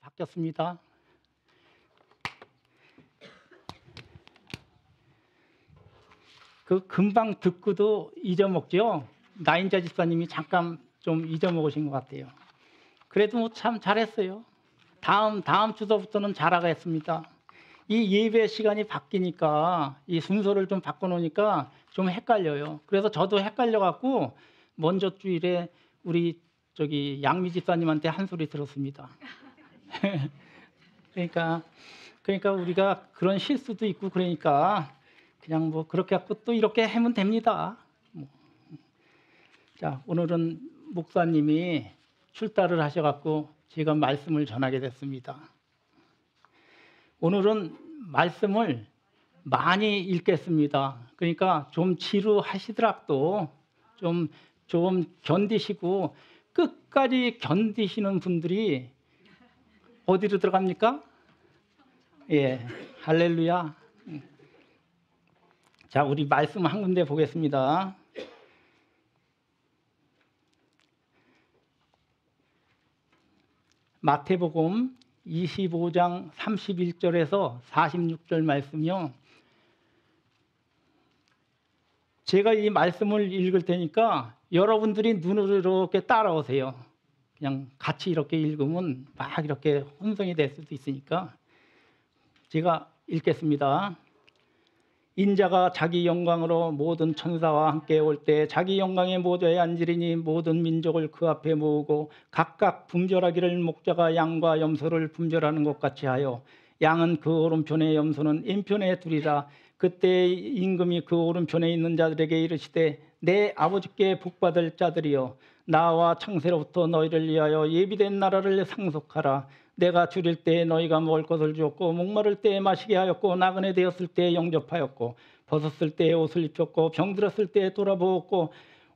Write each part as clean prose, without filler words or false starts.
바뀌었습니다. 그 금방 듣고도 잊어먹죠. 나인자 집사님이 잠깐 좀 잊어먹으신 것 같아요. 그래도 뭐 참 잘했어요. 다음 주서부터는 잘하겠습니다. 이 예배 시간이 바뀌니까 이 순서를 좀 바꿔놓으니까 좀 헷갈려요. 그래서 저도 헷갈려갖고 먼저 주일에 우리 양미 집사님한테 한 소리 들었습니다. 그러니까 우리가 그런 실수도 있고 그러니까 그냥 뭐 그렇게 갖고 또 이렇게 하면 됩니다. 자, 오늘은 목사님이 출타를 하셔갖고 제가 말씀을 전하게 됐습니다. 오늘은 말씀을 많이 읽겠습니다. 그러니까 좀 지루하시더라도 좀 견디시고 끝까지 견디시는 분들이 어디로 들어갑니까? 예, 할렐루야. 자, 우리 말씀 한 군데 보겠습니다. 마태복음 25장 31절에서 46절 말씀이요. 제가 이 말씀을 읽을 테니까 여러분들이 눈으로 이렇게 따라오세요. 그냥 같이 이렇게 읽으면 막 이렇게 혼선이 될 수도 있으니까 제가 읽겠습니다. 인자가 자기 영광으로 모든 천사와 함께 올 때 자기 영광의 모자에 앉으리니 모든 민족을 그 앞에 모으고 각각 분별하기를 목자가 양과 염소를 분별하는 것 같이 하여 양은 그 오른편에 염소는 왼편에 두리라. 그때 임금이 그 오른편에 있는 자들에게 이르시되 내 아버지께 복받을 자들이여 나와 창세로부터 너희를 위하여 예비된 나라를 상속하라. 내가 줄일 때 너희가 먹을 것을 주었고 목마를 때 마시게 하였고 나그네 되었을 때 영접하였고 벗었을 때 옷을 입혔고 병들었을 때 돌아보았고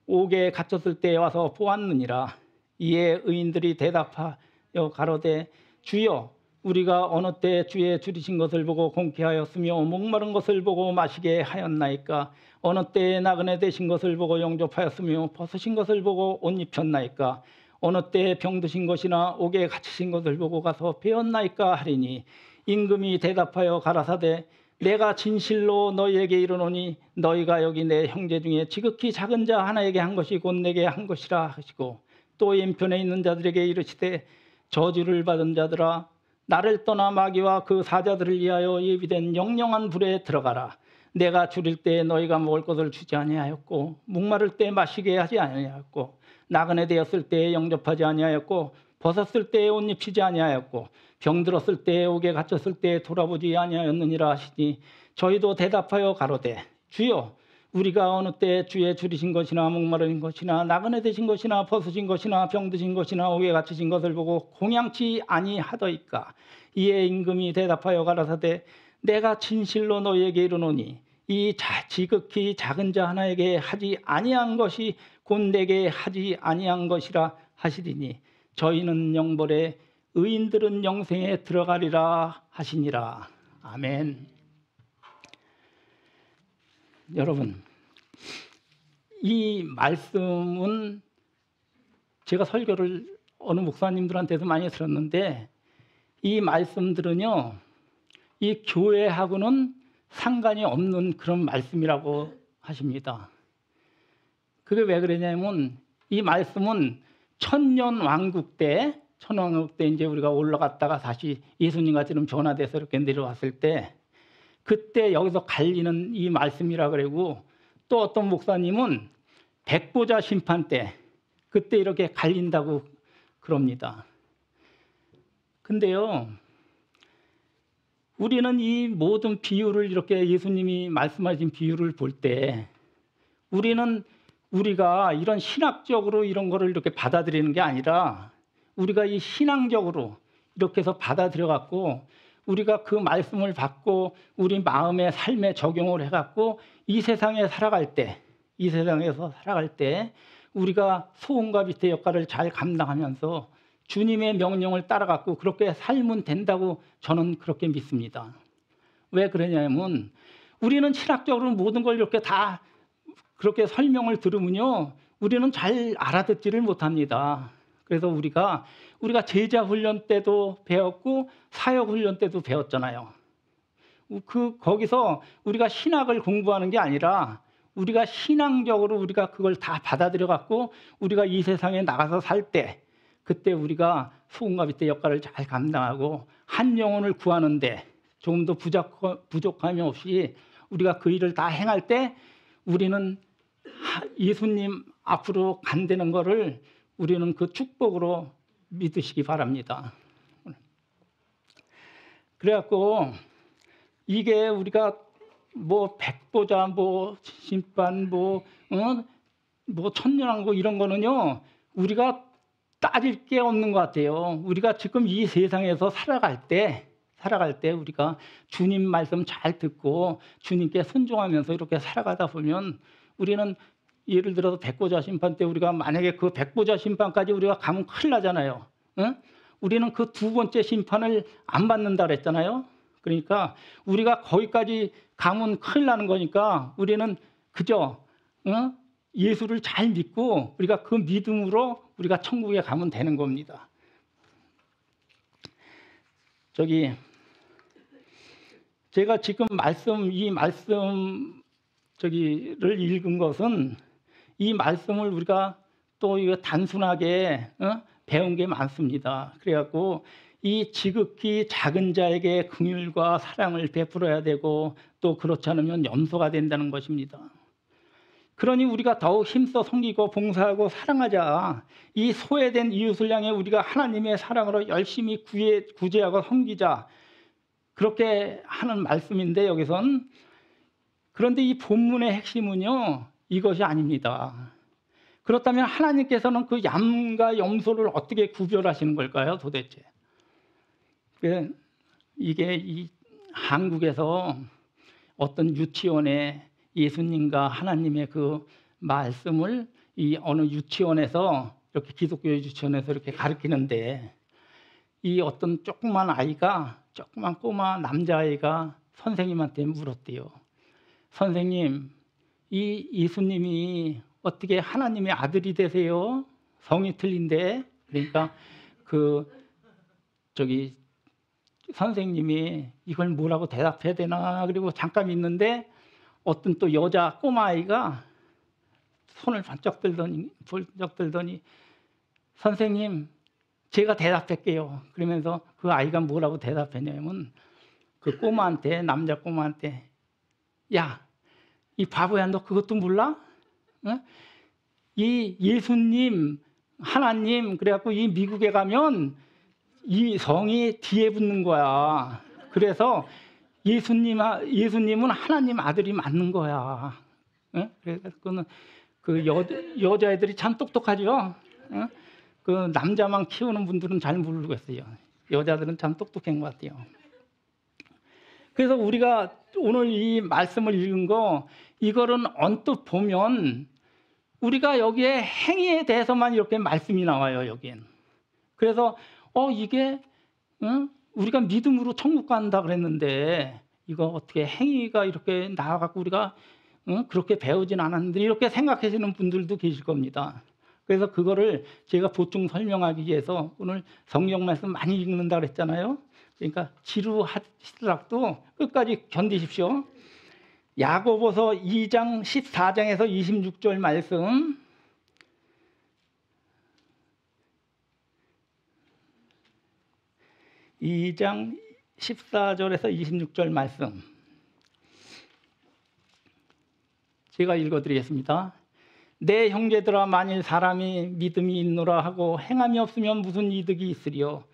옥에 갇혔을 때 와서 보았느니라. 이에 의인들이 대답하여 가로되 주여 우리가 어느 때 주의 줄이신 것을 보고 공쾌하였으며 목마른 것을 보고 마시게 하였나이까. 어느 때에 나그네 되신 것을 보고 영접하였으며 벗으신 것을 보고 옷 입혔나이까. 어느 때에 병드신 것이나 옥에 갇히신 것을 보고 가서 배웠나이까 하리니 임금이 대답하여 가라사대 내가 진실로 너희에게 이르노니 너희가 여기 내 형제 중에 지극히 작은 자 하나에게 한 것이 곧 내게 한 것이라 하시고 또 왼편에 있는 자들에게 이르시되 저주를 받은 자들아 나를 떠나 마귀와 그 사자들을 위하여 예비된 영영한 불에 들어가라. 내가 줄일 때 너희가 먹을 것을 주지 아니하였고 목마를 때 마시게 하지 아니하였고 나그네 되었을 때 영접하지 아니하였고 벗었을 때 옷 입히지 아니하였고 병들었을 때 옥에 갇혔을 때 돌아보지 아니하였느니라 하시니 저희도 대답하여 가로되 주여 우리가 어느 때 주의 줄이신 것이나 목마른 것이나 나그네 되신 것이나 벗으신 것이나 병드신 것이나 옥에 갇히신 것을 보고 공양치 아니하더이까. 이에 임금이 대답하여 가라사대 내가 진실로 너희에게 이르노니 이 지극히 작은 자 하나에게 하지 아니한 것이 곧 내게 하지 아니한 것이라 하시리니 저희는 영벌에 의인들은 영생에 들어가리라 하시니라. 아멘. 여러분, 이 말씀은 제가 설교를 어느 목사님들한테도 많이 들었는데 이 말씀들은요, 이 교회하고는 상관이 없는 그런 말씀이라고 하십니다. 그게 왜 그러냐면 이 말씀은 천년왕국 때 이제 우리가 올라갔다가 다시 예수님같이는 변화돼서 이렇게 내려왔을 때 그때 여기서 갈리는 이 말씀이라 그러고 또 어떤 목사님은 백보자 심판 때 그때 이렇게 갈린다고 그럽니다. 근데요, 우리는 이 모든 비유를 이렇게 예수님이 말씀하신 비유를 볼 때 우리가 이런 신학적으로 이런 거를 이렇게 받아들이는 게 아니라 우리가 이 신앙적으로 이렇게 해서 받아들여 갖고 우리가 그 말씀을 받고 우리 마음의 삶에 적용을 해갖고 이 세상에서 살아갈 때 우리가 소음과 빛의 역할을 잘 감당하면서 주님의 명령을 따라갖고 그렇게 살면 된다고 저는 그렇게 믿습니다. 왜 그러냐면 우리는 신학적으로 모든 걸 이렇게 다 그렇게 설명을 들으면요 우리는 잘 알아듣지를 못합니다. 그래서 우리가 제자 훈련 때도 배웠고 사역 훈련 때도 배웠잖아요. 거기서 우리가 신학을 공부하는 게 아니라 우리가 신앙적으로 우리가 그걸 다 받아들여 갖고 우리가 이 세상에 나가서 살 때 그때 우리가 소금과 빗대 역할을 잘 감당하고 한 영혼을 구하는데 조금 더 부족함이 없이 우리가 그 일을 다 행할 때 우리는 예수님 앞으로 간다는 것을 우리는 그 축복으로 믿으시기 바랍니다. 그래갖고 이게 우리가 뭐 백보자, 뭐 심판, 뭐 천년왕국 이런 거는요 우리가 따질 게 없는 것 같아요. 우리가 지금 이 세상에서 살아갈 때 우리가 주님 말씀 잘 듣고 주님께 순종하면서 이렇게 살아가다 보면 우리는 예를 들어서 백보자 심판 때 우리가 만약에 그 백보자 심판까지 우리가 가면 큰일 나잖아요. 응? 우리는 그 두 번째 심판을 안 받는다 그랬잖아요. 그러니까 우리가 거기까지 가면 큰일 나는 거니까 우리는 그저 예수를 잘 믿고 우리가 그 믿음으로 우리가 천국에 가면 되는 겁니다. 제가 지금 이 말씀 를 읽은 것은 이 말씀을 우리가 또 이거 단순하게 배운 게 많습니다. 그래갖고 이 지극히 작은 자에게 긍휼과 사랑을 베풀어야 되고 또 그렇지 않으면 염소가 된다는 것입니다. 그러니 우리가 더욱 힘써 섬기고 봉사하고 사랑하자. 이 소외된 이웃을 향해 우리가 하나님의 사랑으로 열심히 구제하고 섬기자. 그렇게 하는 말씀인데 여기선 그런데 이 본문의 핵심은요 이것이 아닙니다. 그렇다면 하나님께서는 그 양과 염소를 어떻게 구별하시는 걸까요 도대체? 이게 이 한국에서 어떤 유치원에 예수님과 하나님의 그 말씀을 이 어느 유치원에서 이렇게 기독교 유치원에서 이렇게 가르치는데 이 어떤 조그만 꼬마 남자아이가 선생님한테 물었대요. 선생님, 이 예수님이 어떻게 하나님의 아들이 되세요? 성이 틀린데. 그러니까 선생님이 이걸 뭐라고 대답해야 되나 그리고 잠깐 있는데 어떤 또 여자 꼬마아이가 손을 번쩍 들더니 선생님 제가 대답할게요. 그러면서 그 아이가 뭐라고 대답했냐면 그 꼬마한테 남자 꼬마한테 야, 이 바보야 너 그것도 몰라? 이 예수님 하나님 그래갖고 이 미국에 가면 이 성이 뒤에 붙는 거야. 그래서 예수님은 하나님 아들이 맞는 거야. 그래서 그 여자애들이 참 똑똑하죠. 그 남자만 키우는 분들은 잘 모르겠어요. 여자들은 참 똑똑한 것 같아요. 그래서 우리가 오늘 이 말씀을 읽은 거 이거는 언뜻 보면 우리가 여기에 행위에 대해서만 이렇게 말씀이 나와요. 여기엔. 그래서 이게 우리가 믿음으로 천국 간다 그랬는데 이거 어떻게 행위가 이렇게 나와갖고 우리가 그렇게 배우진 않았는데 이렇게 생각하시는 분들도 계실 겁니다. 그래서 그거를 제가 보충 설명하기 위해서 오늘 성경 말씀 많이 읽는다 그랬잖아요. 그러니까 지루하시더라도 끝까지 견디십시오. 야고보서 2장 14장에서 26절 말씀. (2장 14절에서 26절) 말씀 제가 읽어드리겠습니다. 내 형제들아 만일 사람이 믿음이 있노라 하고 행함이 없으면 무슨 이득이 있으리요?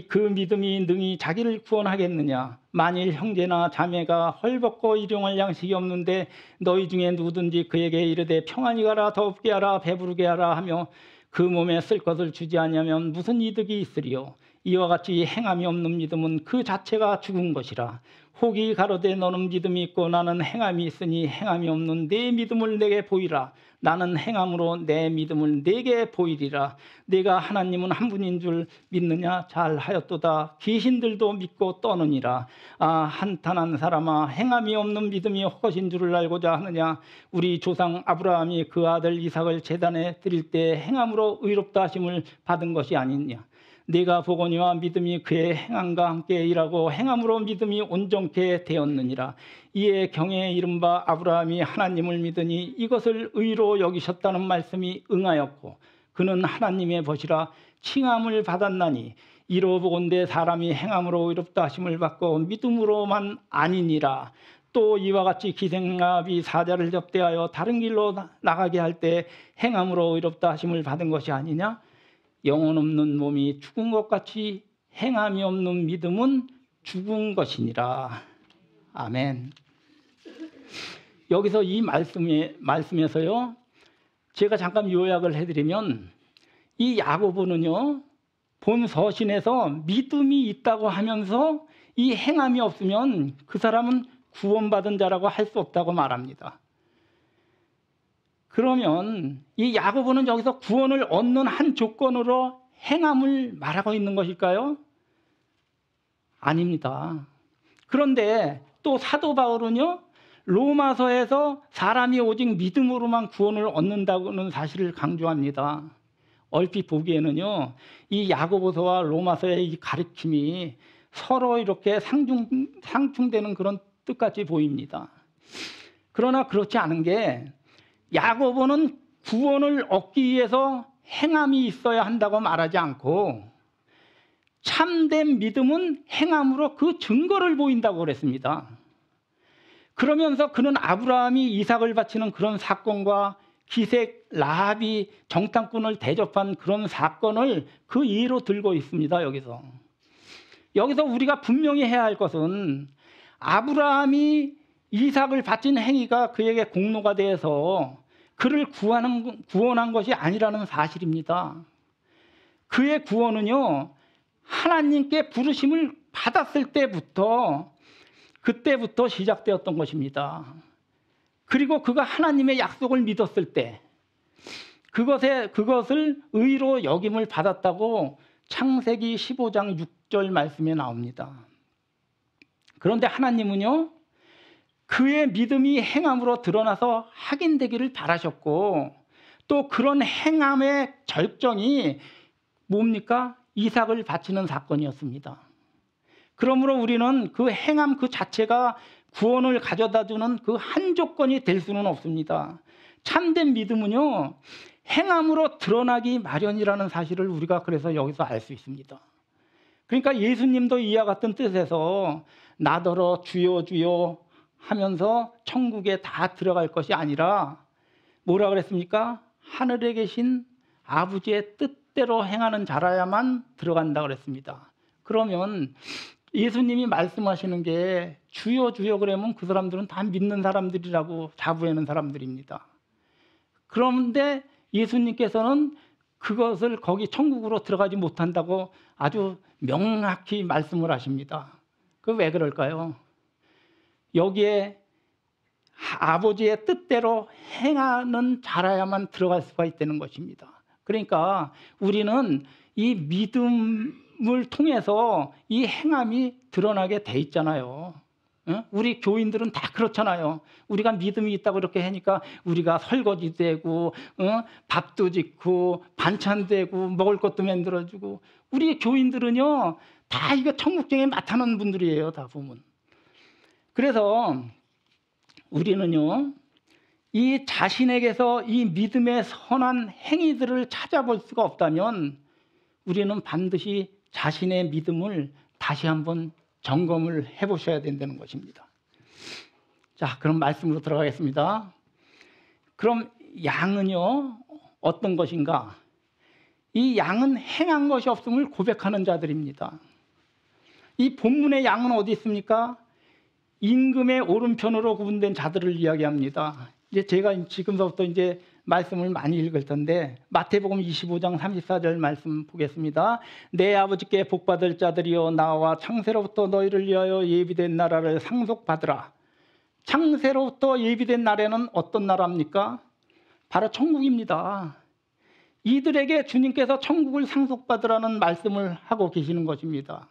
그 믿음이 능히 자기를 구원하겠느냐? 만일 형제나 자매가 헐벗고 일용할 양식이 없는데 너희 중에 누구든지 그에게 이르되 평안히 가라 덥게 하라 배부르게 하라 하며 그 몸에 쓸 것을 주지 아니하면 무슨 이득이 있으리요? 이와 같이 행함이 없는 믿음은 그 자체가 죽은 것이라. 혹이 가로되 너는 믿음이 있고 나는 행함이 있으니 행함이 없는 내 믿음을 내게 보이라. 나는 행함으로 내 믿음을 내게 보이리라. 내가 하나님은 한 분인 줄 믿느냐? 잘하였도다. 귀신들도 믿고 떠느니라. 아, 한탄한 사람아, 행함이 없는 믿음이 헛것인 줄을 알고자 하느냐? 우리 조상 아브라함이 그 아들 이삭을 제단에 드릴 때 행함으로 의롭다 하심을 받은 것이 아니냐? 네가 보거니와 믿음이 그의 행함과 함께 일하고 행함으로 믿음이 온전케 되었느니라. 이에 경에 이른바 아브라함이 하나님을 믿으니 이것을 의로 여기셨다는 말씀이 응하였고 그는 하나님의 벗이라 칭함을 받았나니 이로 보건대 사람이 행함으로 의롭다 하심을 받고 믿음으로만 아니니라. 또 이와 같이 기생나비 사자를 접대하여 다른 길로 나가게 할 때 행함으로 의롭다 하심을 받은 것이 아니냐? 영혼 없는 몸이 죽은 것 같이 행함이 없는 믿음은 죽은 것이니라. 아멘. 여기서 이 말씀에서요, 제가 잠깐 요약을 해드리면 이 야고보는요, 본 서신에서 믿음이 있다고 하면서 이 행함이 없으면 그 사람은 구원받은 자라고 할 수 없다고 말합니다. 그러면 이 야고보는 여기서 구원을 얻는 한 조건으로 행함을 말하고 있는 것일까요? 아닙니다. 그런데 또 사도 바울은요, 로마서에서 사람이 오직 믿음으로만 구원을 얻는다는 사실을 강조합니다. 얼핏 보기에는요, 이 야고보서와 로마서의 이 가르침이 서로 이렇게 상충되는 그런 뜻같이 보입니다. 그러나 그렇지 않은 게 야고보는 구원을 얻기 위해서 행함이 있어야 한다고 말하지 않고 참된 믿음은 행함으로 그 증거를 보인다고 그랬습니다. 그러면서 그는 아브라함이 이삭을 바치는 그런 사건과 기색 라합이 정탐꾼을 대접한 그런 사건을 그 예로 들고 있습니다. 여기서 우리가 분명히 해야 할 것은 아브라함이 이삭을 바친 행위가 그에게 공로가 되어서 그를 구원한 것이 아니라는 사실입니다. 그의 구원은요, 하나님께 부르심을 받았을 그때부터 시작되었던 것입니다. 그리고 그가 하나님의 약속을 믿었을 때 그것을 의로 여김을 받았다고 창세기 15장 6절 말씀에 나옵니다. 그런데 하나님은요, 그의 믿음이 행함으로 드러나서 확인되기를 바라셨고 또 그런 행함의 절정이 뭡니까? 이삭을 바치는 사건이었습니다. 그러므로 우리는 그 행함 그 자체가 구원을 가져다주는 그 한 조건이 될 수는 없습니다. 참된 믿음은요, 행함으로 드러나기 마련이라는 사실을 우리가 그래서 여기서 알 수 있습니다. 그러니까 예수님도 이와 같은 뜻에서 나더러 주여 주여 하면서 천국에 다 들어갈 것이 아니라 뭐라 그랬습니까? 하늘에 계신 아버지의 뜻대로 행하는 자라야만 들어간다 그랬습니다. 그러면 예수님이 말씀하시는 게 주여 주여 그러면 그 사람들은 다 믿는 사람들이라고 자부하는 사람들입니다. 그런데 예수님께서는 그것을 거기 천국으로 들어가지 못한다고 아주 명확히 말씀을 하십니다. 그 왜 그럴까요? 여기에 아버지의 뜻대로 행하는 자라야만 들어갈 수가 있다는 것입니다. 그러니까 우리는 이 믿음을 통해서 이 행함이 드러나게 돼 있잖아요. 우리 교인들은 다 그렇잖아요. 우리가 믿음이 있다고 이렇게 하니까 우리가 설거지도 되고 밥도 짓고 반찬도 되고 먹을 것도 만들어주고 우리 교인들은요 다 이거 천국정에 맡아놓은 분들이에요. 다 보면. 그래서 우리는요 이 자신에게서 이 믿음의 선한 행위들을 찾아볼 수가 없다면 우리는 반드시 자신의 믿음을 다시 한번 점검을 해보셔야 된다는 것입니다. 자, 그럼 말씀으로 들어가겠습니다. 그럼 양은요 어떤 것인가? 이 양은 행한 것이 없음을 고백하는 자들입니다. 이 본문의 양은 어디 있습니까? 임금의 오른편으로 구분된 자들을 이야기합니다. 이제 제가 지금서부터 이제 말씀을 많이 읽을 텐데 마태복음 25장 34절 말씀 보겠습니다. 내 아버지께 복받을 자들이여 나와 창세로부터 너희를 위하여 예비된 나라를 상속받으라. 창세로부터 예비된 나라는 어떤 나라입니까? 바로 천국입니다. 이들에게 주님께서 천국을 상속받으라는 말씀을 하고 계시는 것입니다.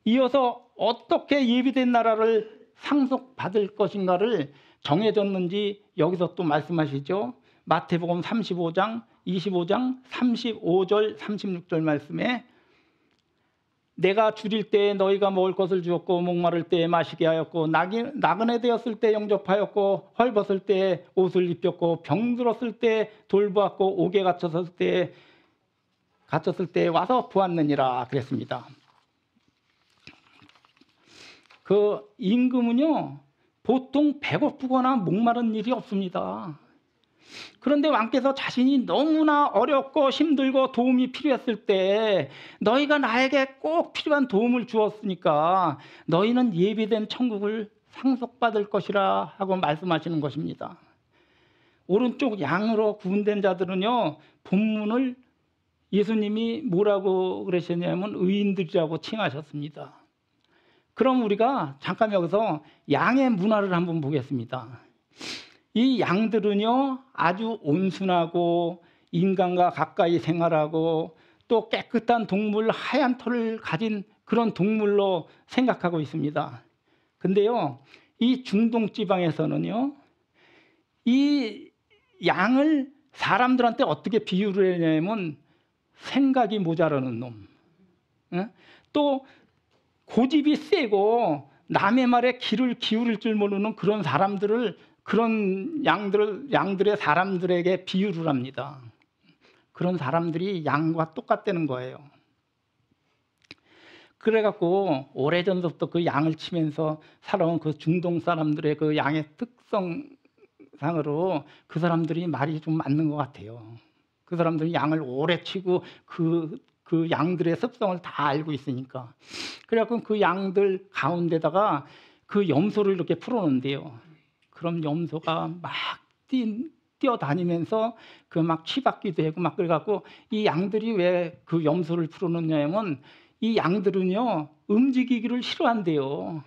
이어서 어떻게 예비된 나라를 상속받을 것인가를 정해졌는지 여기서 또 말씀하시죠. 마태복음 35장 35절 36절 말씀에 내가 줄일 때에 너희가 먹을 것을 주었고 목마를 때에 마시게 하였고 나그네 되었을 때 영접하였고 헐벗을 때에 옷을 입혔고 병들었을 때 돌보았고 옥에 갇혔을 때 와서 보았느니라 그랬습니다. 그 임금은요 보통 배고프거나 목마른 일이 없습니다. 그런데 왕께서 자신이 너무나 어렵고 힘들고 도움이 필요했을 때 너희가 나에게 꼭 필요한 도움을 주었으니까 너희는 예비된 천국을 상속받을 것이라 하고 말씀하시는 것입니다. 오른쪽 양으로 구분된 자들은요 본문을 예수님이 뭐라고 그러셨냐면 의인들이라고 칭하셨습니다. 그럼 우리가 잠깐 여기서 양의 문화를 한번 보겠습니다. 이 양들은요 아주 온순하고 인간과 가까이 생활하고 또 깨끗한 동물, 하얀 털을 가진 그런 동물로 생각하고 있습니다. 근데요 이 중동 지방에서는요 이 양을 사람들한테 어떻게 비유를 해냐면 생각이 모자라는 놈, 또 고집이 세고 남의 말에 귀를 기울일 줄 모르는 그런 사람들을 그런 양들의 사람들에게 비유를 합니다. 그런 사람들이 양과 똑같다는 거예요. 그래갖고 오래전부터 그 양을 치면서 살아온 그 중동 사람들의 그 양의 특성상으로 그 사람들이 말이 좀 맞는 것 같아요. 그 사람들이 양을 오래 치고 그 양들의 습성을 다 알고 있으니까. 그래갖고 그 양들 가운데다가 그 염소를 이렇게 풀어놓는데요. 그럼 염소가 막 뛰어다니면서 그 막 치받기도 하고 막 그래갖고 이 양들이 왜 그 염소를 풀어놓냐면 이 양들은요 움직이기를 싫어한대요.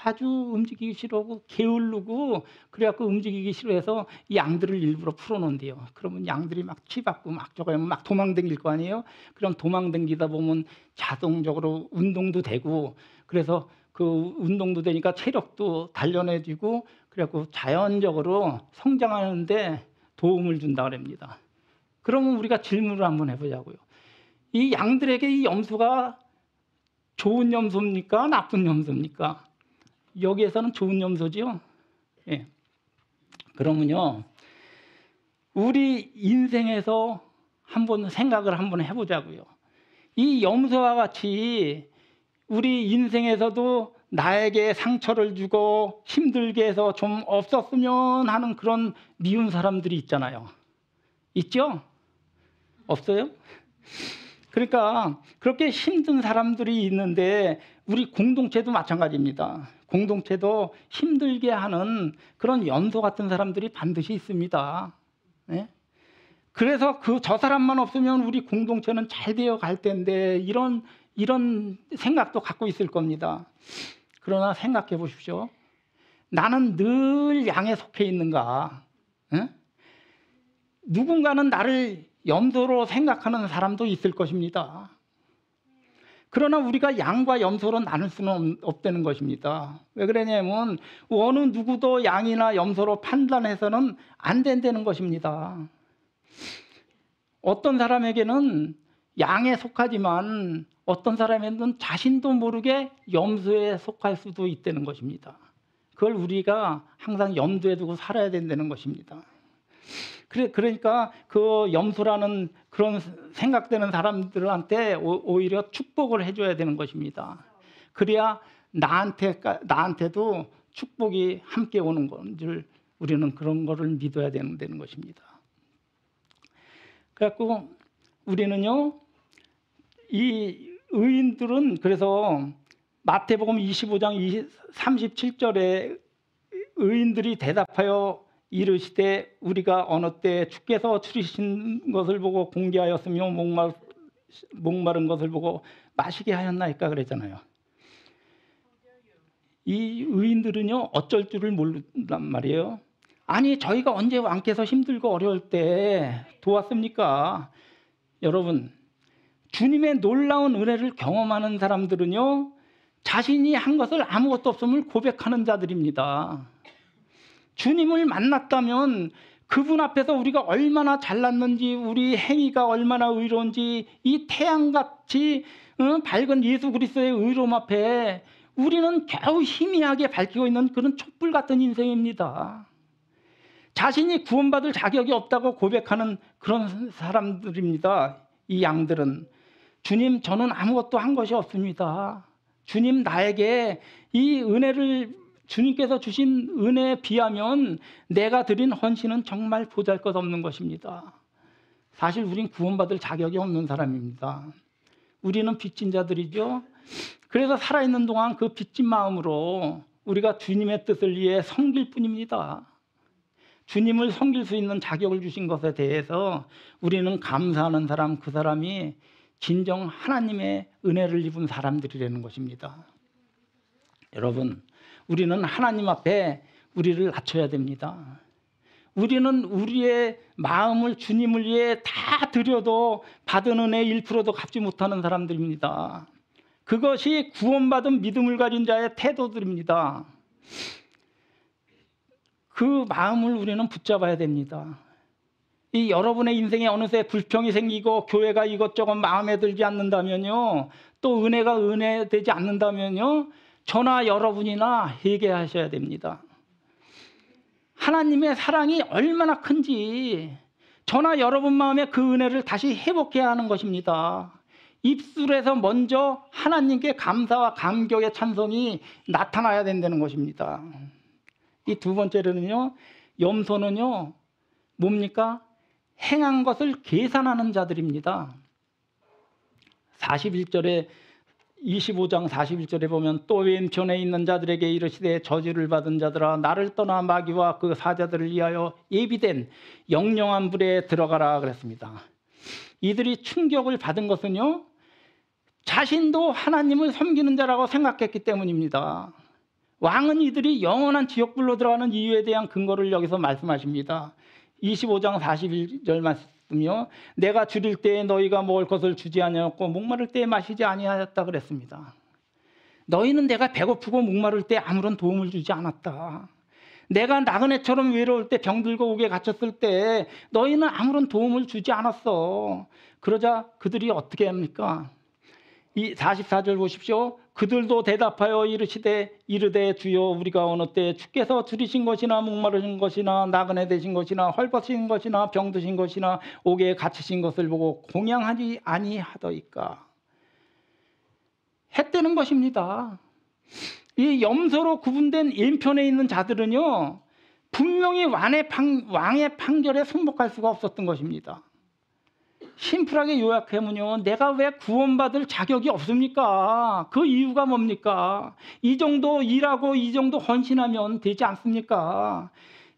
아주 움직이기 싫어하고 게을르고 그래갖고 움직이기 싫어해서 이 양들을 일부러 풀어놓는데요. 그러면 양들이 막 치받고 막 저거 막 도망다닐 거 아니에요. 그럼 도망다니다 보면 자동적으로 운동도 되고 그래서 그 운동도 되니까 체력도 단련해지고 그래갖고 자연적으로 성장하는데 도움을 준다 그럽니다. 그러면 우리가 질문을 한번 해보자고요. 이 양들에게 이 염소가 좋은 염소입니까? 나쁜 염소입니까? 여기에서는 좋은 염소지요. 예. 그러면요, 우리 인생에서 한번 생각을 한번 해보자고요. 이 염소와 같이 우리 인생에서도 나에게 상처를 주고 힘들게 해서 좀 없었으면 하는 그런 미운 사람들이 있잖아요. 있죠? 없어요? 그러니까 그렇게 힘든 사람들이 있는데 우리 공동체도 마찬가지입니다. 공동체도 힘들게 하는 그런 염소 같은 사람들이 반드시 있습니다. 네? 그래서 저 사람만 없으면 우리 공동체는 잘 되어 갈 텐데 이런 생각도 갖고 있을 겁니다. 그러나 생각해 보십시오. 나는 늘 양에 속해 있는가? 네? 누군가는 나를 염소로 생각하는 사람도 있을 것입니다. 그러나 우리가 양과 염소로 나눌 수는 없다는 것입니다. 왜 그러냐면 어느 누구도 양이나 염소로 판단해서는 안 된다는 것입니다. 어떤 사람에게는 양에 속하지만 어떤 사람에게는 자신도 모르게 염소에 속할 수도 있다는 것입니다. 그걸 우리가 항상 염두에 두고 살아야 된다는 것입니다. 그러니까 그 염소라는 그런 생각되는 사람들한테 오히려 축복을 해줘야 되는 것입니다. 그래야 나한테도 축복이 함께 오는 줄 우리는 그런 거를 믿어야 되는 것입니다. 그래갖고 우리는요, 이 의인들은 그래서 마태복음 25장 37절에 의인들이 대답하여 이르시되 우리가 어느 때 주께서 줄이신 것을 보고 공개하였으며 목마른 것을 보고 마시게 하였나이까 그랬잖아요. 이 의인들은요 어쩔 줄을 모른단 말이에요. 아니 저희가 언제 왕께서 힘들고 어려울 때 도왔습니까? 여러분, 주님의 놀라운 은혜를 경험하는 사람들은요 자신이 한 것을 아무것도 없음을 고백하는 자들입니다. 주님을 만났다면 그분 앞에서 우리가 얼마나 잘났는지, 우리 행위가 얼마나 의로운지, 이 태양같이 밝은 예수 그리스도의 의로움 앞에 우리는 겨우 희미하게 밝히고 있는 그런 촛불 같은 인생입니다. 자신이 구원받을 자격이 없다고 고백하는 그런 사람들입니다. 이 양들은 주님, 저는 아무것도 한 것이 없습니다. 주님, 나에게 이 은혜를 주님께서 주신 은혜에 비하면 내가 드린 헌신은 정말 보잘것없는 것입니다. 사실 우린 구원받을 자격이 없는 사람입니다. 우리는 빚진 자들이죠. 그래서 살아있는 동안 그 빚진 마음으로 우리가 주님의 뜻을 위해 섬길 뿐입니다. 주님을 섬길 수 있는 자격을 주신 것에 대해서 우리는 감사하는 사람, 그 사람이 진정 하나님의 은혜를 입은 사람들이라는 것입니다. 여러분, 우리는 하나님 앞에 우리를 낮춰야 됩니다. 우리는 우리의 마음을 주님을 위해 다 드려도 받은 은혜 1%도 갚지 못하는 사람들입니다. 그것이 구원받은 믿음을 가진 자의 태도들입니다. 그 마음을 우리는 붙잡아야 됩니다. 이 여러분의 인생에 어느새 불평이 생기고 교회가 이것저것 마음에 들지 않는다면요, 또 은혜가 은혜되지 않는다면요, 저나 여러분이나 회개하셔야 됩니다. 하나님의 사랑이 얼마나 큰지 저나 여러분 마음에 그 은혜를 다시 회복해야 하는 것입니다. 입술에서 먼저 하나님께 감사와 감격의 찬송이 나타나야 된다는 것입니다. 이 두 번째로는요, 염소는요 뭡니까? 행한 것을 계산하는 자들입니다. 41절에 25장 41절에 보면 또 왼편에 있는 자들에게 이르시되 저주를 받은 자들아 나를 떠나 마귀와 그 사자들을 위하여 예비된 영영한 불에 들어가라 그랬습니다. 이들이 충격을 받은 것은요 자신도 하나님을 섬기는 자라고 생각했기 때문입니다. 왕은 이들이 영원한 지옥불로 들어가는 이유에 대한 근거를 여기서 말씀하십니다. 25장 41절 말씀이요, 내가 줄일 때에 너희가 먹을 것을 주지 아니하였고 목마를 때에 마시지 아니하였다 그랬습니다. 너희는 내가 배고프고 목마를 때 아무런 도움을 주지 않았다. 내가 나그네처럼 외로울 때 병들고 옥에 갇혔을 때 너희는 아무런 도움을 주지 않았어. 그러자 그들이 어떻게 합니까? 이 44절 보십시오. 그들도 대답하여 이르되 주여 우리가 어느 때 주께서 줄이신 것이나 목마르신 것이나 나그네 되신 것이나 헐벗으신 것이나 병드신 것이나 옥에 갇히신 것을 보고 공양하지 아니하더이까. 했다는 것입니다. 이 염소로 구분된 왼편에 있는 자들은요 분명히 왕의 판결에 승복할 수가 없었던 것입니다. 심플하게 요약하면요, 내가 왜 구원받을 자격이 없습니까? 그 이유가 뭡니까? 이 정도 일하고 이 정도 헌신하면 되지 않습니까?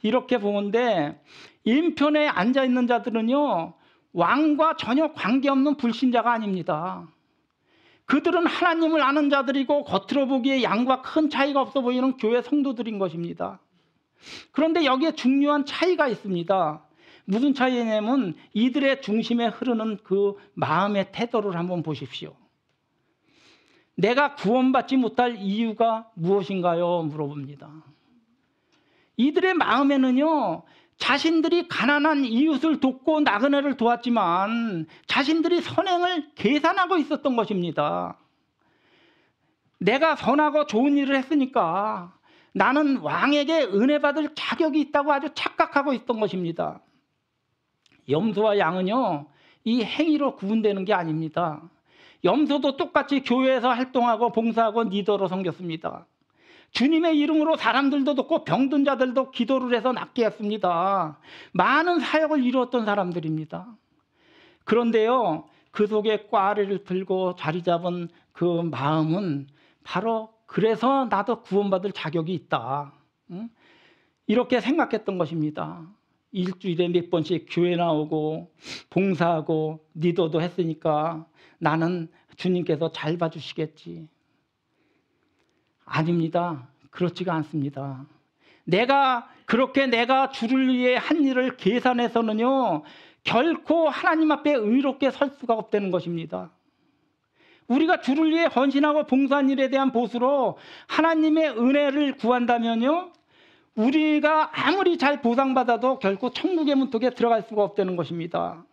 이렇게 보는데 왼편에 앉아있는 자들은요 왕과 전혀 관계없는 불신자가 아닙니다. 그들은 하나님을 아는 자들이고 겉으로 보기에 양과 큰 차이가 없어 보이는 교회 성도들인 것입니다. 그런데 여기에 중요한 차이가 있습니다. 무슨 차이냐면 이들의 중심에 흐르는 그 마음의 태도를 한번 보십시오. 내가 구원받지 못할 이유가 무엇인가요? 물어봅니다. 이들의 마음에는요 자신들이 가난한 이웃을 돕고 나그네를 도왔지만 자신들이 선행을 계산하고 있었던 것입니다. 내가 선하고 좋은 일을 했으니까 나는 왕에게 은혜 받을 자격이 있다고 아주 착각하고 있던 것입니다. 염소와 양은요 이 행위로 구분되는 게 아닙니다. 염소도 똑같이 교회에서 활동하고 봉사하고 리더로 섬겼습니다. 주님의 이름으로 사람들도 돕고 병든 자들도 기도를 해서 낫게 했습니다. 많은 사역을 이루었던 사람들입니다. 그런데요 그 속에 꽈리를 들고 자리 잡은 그 마음은 바로 그래서 나도 구원받을 자격이 있다. 이렇게 생각했던 것입니다. 일주일에 몇 번씩 교회 나오고 봉사하고 니도도 했으니까 나는 주님께서 잘 봐주시겠지. 아닙니다. 그렇지가 않습니다. 내가 주를 위해 한 일을 계산해서는요, 결코 하나님 앞에 의롭게 설 수가 없다는 것입니다. 우리가 주를 위해 헌신하고 봉사한 일에 대한 보수로 하나님의 은혜를 구한다면요, 우리가 아무리 잘 보상받아도 결코 천국의 문턱에 들어갈 수가 없다는 것입니다.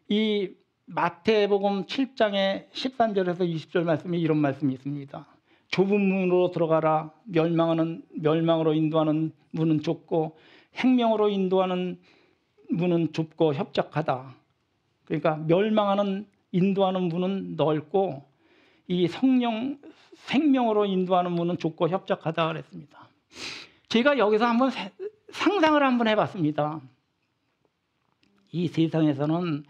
이 마태복음 7장의 13절에서 20절 말씀에 이런 말씀이 있습니다. 좁은 문으로 들어가라. 멸망으로 인도하는 문은 좁고 생명으로 인도하는 문은 좁고 협착하다. 그러니까 인도하는 문은 넓고 이 생명으로 인도하는 문은 좁고 협착하다 그랬습니다. 제가 여기서 한번 상상을 한번 해봤습니다. 이 세상에서는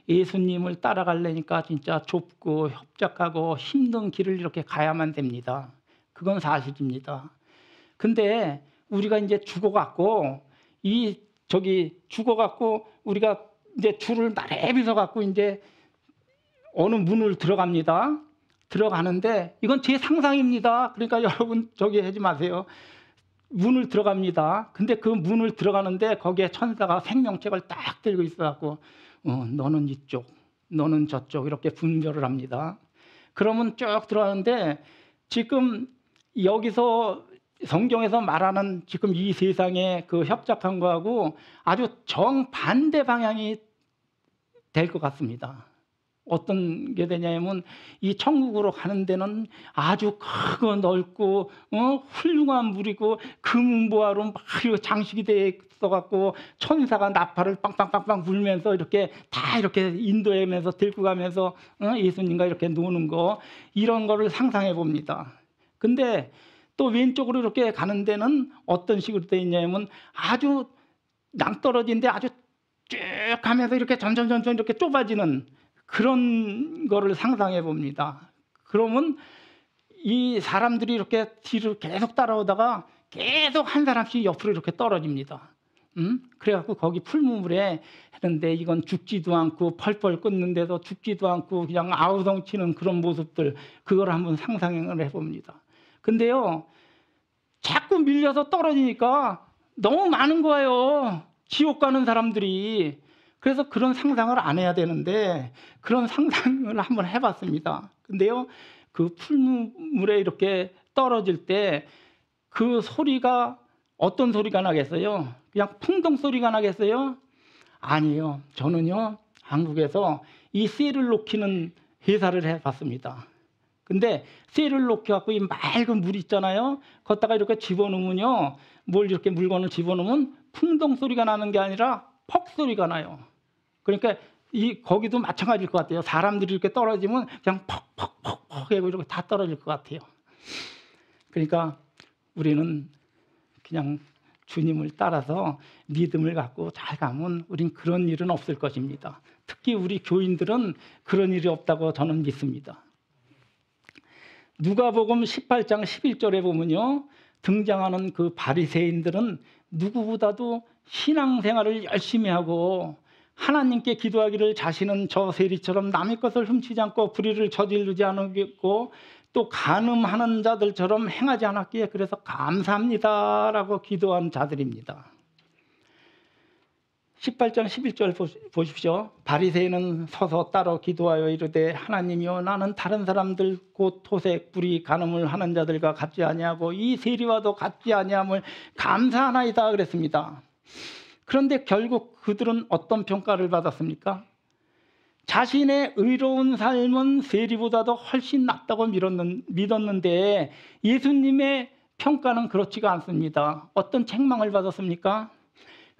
예수님을 따라가려니까 진짜 좁고 협착하고 힘든 길을 이렇게 가야만 됩니다. 그건 사실입니다. 근데 우리가 이제 죽어갖고 우리가 이제 줄을 나래비 서갖고 이제 어느 문을 들어갑니다. 들어가는데 이건 제 상상입니다. 그러니까 여러분 저기 하지 마세요. 문을 들어갑니다. 근데 그 문을 들어가는데 거기에 천사가 생명책을 딱 들고 있어갖고 너는 이쪽, 너는 저쪽 이렇게 분별을 합니다. 그러면 쭉 들어가는데 지금 여기서 성경에서 말하는 지금 이 세상의 그 협착한 거하고 아주 정반대 방향이 될 것 같습니다. 어떤 게 되냐면 이 천국으로 가는 데는 아주 크고 넓고 훌륭한 물이고 금은보화로 막 장식이 돼 있어갖고 천사가 나팔을 빵빵빵빵 불면서 이렇게 다 이렇게 인도하면서 들고 가면서 예수님과 이렇게 노는 거, 이런 거를 상상해 봅니다. 근데 또 왼쪽으로 이렇게 가는 데는 어떤 식으로 돼 있냐면 아주 낭떠러지인데 아주 쭉 가면서 이렇게 점점 이렇게 좁아지는 그런 거를 상상해 봅니다. 그러면 이 사람들이 이렇게 뒤를 계속 따라오다가 계속 한 사람씩 옆으로 이렇게 떨어집니다. 그래갖고 거기 풀무물에 했는데 이건 죽지도 않고 펄펄 끓는데도 죽지도 않고 그냥 아우성치는 그런 모습들, 그걸 한번 상상을 해봅니다. 근데요, 자꾸 밀려서 떨어지니까 너무 많은 거예요. 지옥 가는 사람들이. 그래서 그런 상상을 안 해야 되는데 그런 상상을 한번 해봤습니다. 근데요, 그 풀물에 이렇게 떨어질 때 그 소리가 어떤 소리가 나겠어요? 그냥 풍덩 소리가 나겠어요? 아니에요. 저는요, 한국에서 이 쇠를 녹이는 회사를 해봤습니다. 근데 쇠를 녹여갖고 이 맑은 물 있잖아요. 거기다가 이렇게 집어넣으면요, 이렇게 물건을 집어넣으면 풍덩 소리가 나는 게 아니라 퍽 소리가 나요. 그러니까 거기도 마찬가지일 것 같아요. 사람들이 이렇게 떨어지면 그냥 퍽퍽퍽퍽 하고 이렇게 다 떨어질 것 같아요. 그러니까 우리는 그냥 주님을 따라서 믿음을 갖고 잘 가면 우린 그런 일은 없을 것입니다. 특히 우리 교인들은 그런 일이 없다고 저는 믿습니다. 누가복음 18장 11절에 보면요, 등장하는 그 바리새인들은 누구보다도 신앙생활을 열심히 하고 하나님께 기도하기를 자신은 저 세리처럼 남의 것을 훔치지 않고 불의를 저지르지 않았고 또 간음하는 자들처럼 행하지 않았기에 그래서 감사합니다라고 기도한 자들입니다. 18장 11절 보십시오. 바리새인은 서서 따로 기도하여 이르되 하나님이여, 나는 다른 사람들 곧 토색, 불의, 간음을 하는 자들과 같지 아니하고 이 세리와도 같지 아니함을 감사하나이다 그랬습니다. 그런데 결국 그들은 어떤 평가를 받았습니까? 자신의 의로운 삶은 세리보다도 훨씬 낫다고 믿었는데 예수님의 평가는 그렇지가 않습니다. 어떤 책망을 받았습니까?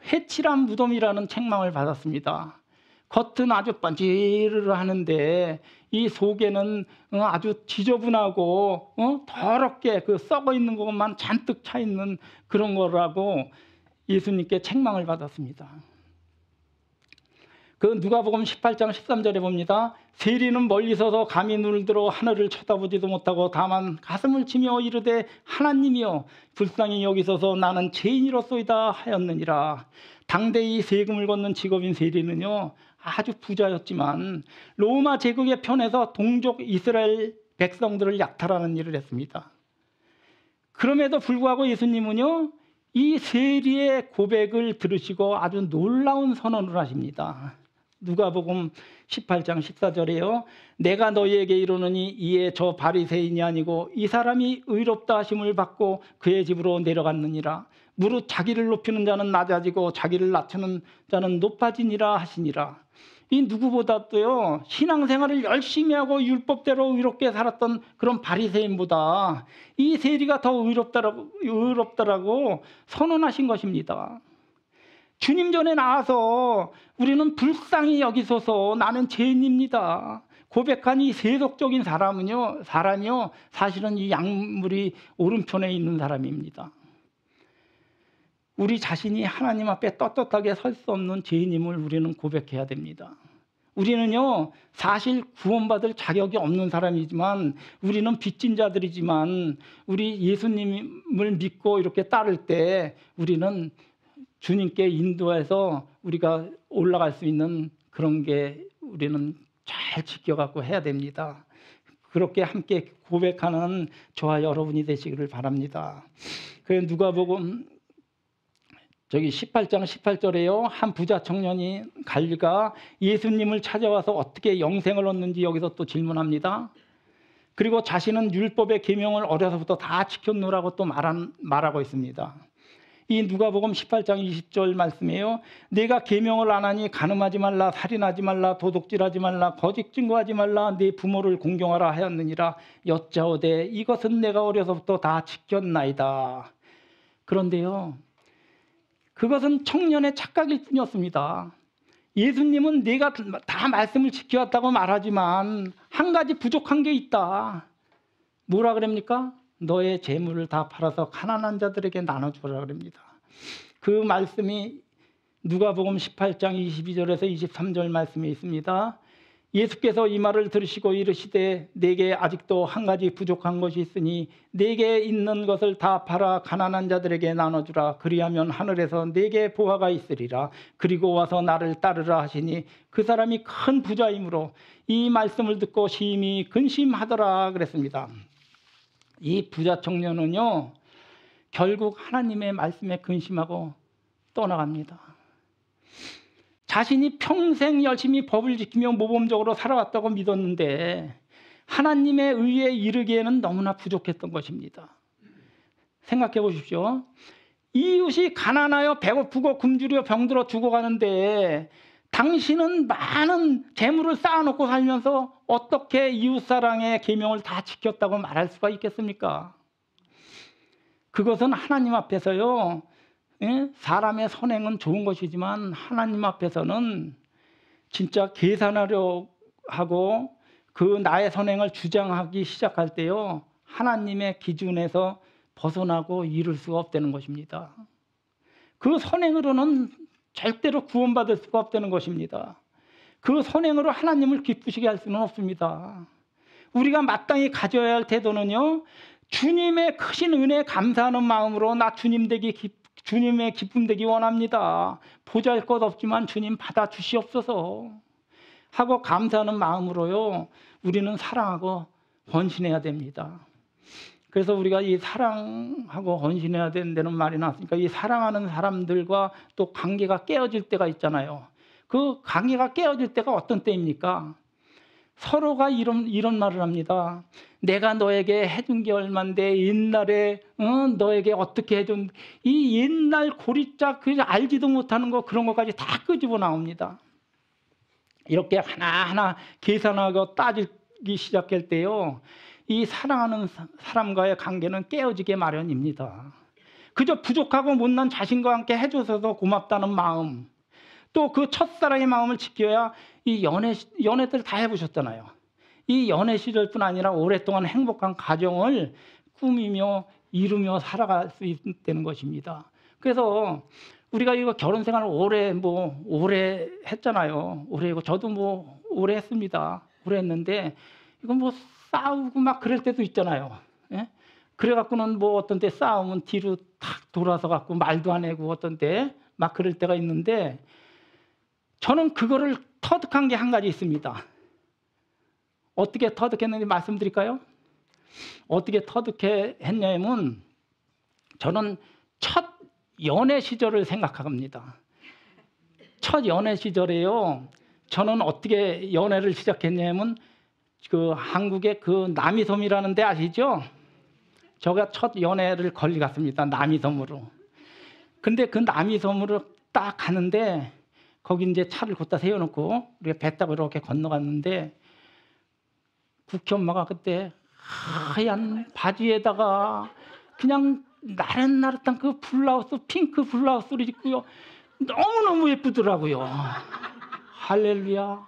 회칠한 무덤이라는 책망을 받았습니다. 겉은 아주 번지르르하는데 이 속에는 아주 지저분하고 더럽게 그 썩어 있는 것만 잔뜩 차 있는 그런 거라고 예수님께 책망을 받았습니다. 그 누가복음 18장 13절에 봅니다. 세리는 멀리 서서 감히 눈을 들어 하늘을 쳐다보지도 못하고 다만 가슴을 치며 이르되 하나님이여 불쌍히 여기소서 나는 죄인이로소이다 하였느니라. 당대의 세금을 걷는 직업인 세리는요 아주 부자였지만 로마 제국의 편에서 동족 이스라엘 백성들을 약탈하는 일을 했습니다. 그럼에도 불구하고 예수님은요 이 세리의 고백을 들으시고 아주 놀라운 선언을 하십니다. 누가복음 18장 14절에요. 내가 너희에게 이르노니 이에 저 바리새인이 아니고 이 사람이 의롭다 하심을 받고 그의 집으로 내려갔느니라. 무릇 자기를 높이는 자는 낮아지고 자기를 낮추는 자는 높아지니라 하시니라. 이 누구보다도요 신앙생활을 열심히 하고 율법대로 의롭게 살았던 그런 바리새인보다 이 세리가 더 의롭다라고 선언하신 것입니다. 주님 전에 나와서 우리는 불쌍히 여기소서 나는 죄인입니다 고백한 이 세속적인 사람이요 사실은 이 약물이 오른편에 있는 사람입니다. 우리 자신이 하나님 앞에 떳떳하게 설 수 없는 죄인임을 우리는 고백해야 됩니다. 우리는요 사실 구원받을 자격이 없는 사람이지만 우리는 빚진 자들이지만 우리 예수님을 믿고 이렇게 따를 때 우리는 주님께 인도해서 우리가 올라갈 수 있는 그런 게 우리는 잘 지켜갖고 해야 됩니다. 그렇게 함께 고백하는 저와 여러분이 되시기를 바랍니다. 그래서 누가복음 18장 18절에요. 한 부자 청년이 갈리가 예수님을 찾아와서 어떻게 영생을 얻는지 여기서 또 질문합니다. 그리고 자신은 율법의 계명을 어려서부터 다 지켰노라고 또 말하고 있습니다. 이 누가복음 18장 20절 말씀이에요. 내가 계명을 안 하니 간음하지 말라, 살인하지 말라, 도둑질하지 말라, 거짓 증거하지 말라, 네 부모를 공경하라 하였느니라. 여짜오되 이것은 내가 어려서부터 다 지켰나이다. 그런데요 그것은 청년의 착각일 뿐이었습니다. 예수님은 내가 다 말씀을 지켜왔다고 말하지만 한 가지 부족한 게 있다. 뭐라 그럽니까? 너의 재물을 다 팔아서 가난한 자들에게 나눠주라 그럽니다. 그 말씀이 누가복음 18장 22절에서 23절 말씀에 있습니다. 예수께서 이 말을 들으시고 이르시되 내게 아직도 한 가지 부족한 것이 있으니 내게 있는 것을 다 팔아 가난한 자들에게 나눠주라. 그리하면 하늘에서 내게 보화가 있으리라. 그리고 와서 나를 따르라 하시니 그 사람이 큰 부자이므로 이 말씀을 듣고 심히 근심하더라 그랬습니다. 이 부자 청년은요 결국 하나님의 말씀에 근심하고 떠나갑니다. 자신이 평생 열심히 법을 지키며 모범적으로 살아왔다고 믿었는데 하나님의 의에 이르기에는 너무나 부족했던 것입니다. 생각해 보십시오. 이웃이 가난하여 배고프고 굶주려 병들어 죽어가는데 당신은 많은 재물을 쌓아놓고 살면서 어떻게 이웃사랑의 계명을 다 지켰다고 말할 수가 있겠습니까? 그것은 하나님 앞에서요 사람의 선행은 좋은 것이지만 하나님 앞에서는 진짜 계산하려 하고 그 나의 선행을 주장하기 시작할 때요 하나님의 기준에서 벗어나고 이룰 수가 없다는 것입니다. 그 선행으로는 절대로 구원받을 수가 없다는 것입니다. 그 선행으로 하나님을 기쁘시게 할 수는 없습니다. 우리가 마땅히 가져야 할 태도는요 주님의 크신 은혜에 감사하는 마음으로 나 주님의 기쁨 되기 원합니다. 보잘것없지만 주님 받아주시옵소서 하고 감사하는 마음으로요 우리는 사랑하고 헌신해야 됩니다. 그래서 우리가 이 사랑하고 헌신해야 된다는 말이 나왔으니까 이 사랑하는 사람들과 또 관계가 깨어질 때가 있잖아요. 그 관계가 깨어질 때가 어떤 때입니까? 서로가 이런 말을 합니다. 내가 너에게 해준 게 얼만데 옛날에 너에게 어떻게 해준 이 옛날 고리짝 그 알지도 못하는 거 그런 것까지 다 끄집어 나옵니다. 이렇게 하나하나 계산하고 따지기 시작할 때요 이 사랑하는 사람과의 관계는 깨어지게 마련입니다. 그저 부족하고 못난 자신과 함께 해줘서 고맙다는 마음 또 그 첫사랑의 마음을 지켜야 이 연애들 다 해보셨잖아요. 이 연애 시절뿐 아니라 오랫동안 행복한 가정을 꾸미며 이루며 살아갈 수 있다는 것입니다. 그래서 우리가 이거 결혼 생활을 오래 했잖아요. 오래 하고 저도 오래 했습니다. 오래 했는데 이거 싸우고 막 그럴 때도 있잖아요. 예? 그래갖고는 어떤 때 싸우면 뒤로 탁 돌아서 갖고 말도 안 하고 어떤 때 막 그럴 때가 있는데 저는 그거를 터득한 게 한 가지 있습니다. 어떻게 터득했는지 말씀드릴까요? 어떻게 터득했냐면 저는 첫 연애 시절을 생각합니다. 첫 연애 시절에요. 저는 어떻게 연애를 시작했냐면 그 한국의 그 남이섬이라는 데 아시죠? 제가 첫 연애를 걸리 갔습니다. 남이섬으로. 근데 그 남이섬으로 딱 가는데 거기 이제 차를 갖다 세워놓고 우리가 배 타고 이렇게 건너갔는데 국희 엄마가 그때 하얀 바지에다가 그냥 나릇나릇한 그 블라우스, 핑크 블라우스를 입고요. 너무너무 예쁘더라고요. 할렐루야.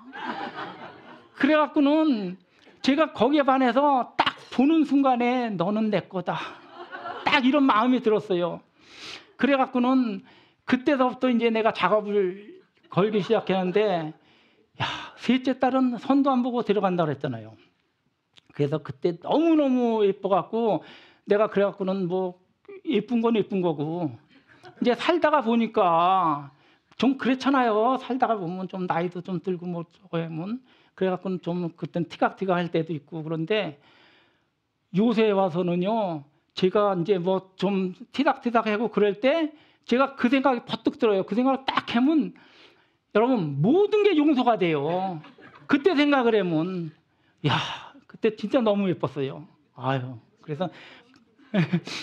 그래갖고는 제가 거기에 반해서 딱 보는 순간에 너는 내 거다. 딱 이런 마음이 들었어요. 그래갖고는 그때서부터 이제 내가 작업을 걸기 시작했는데, 야, 셋째 딸은 선도 안 보고 들어간다고 그랬잖아요. 그래서 그때 너무너무 예뻐갖고 내가 그래갖고는 예쁜 건 예쁜 거고 이제 살다가 보니까 좀 그렇잖아요. 살다가 보면 좀 나이도 좀 들고 하면 그래갖고는 좀 그땐 티각티각 할 때도 있고 그런데 요새 와서는요. 제가 이제 좀 티닥티닥하고 그럴 때 제가 그 생각이 퍼뜩 들어요. 그 생각을 딱 하면 여러분 모든 게 용서가 돼요. 그때 생각을 하면 야 그때 진짜 너무 예뻤어요. 아유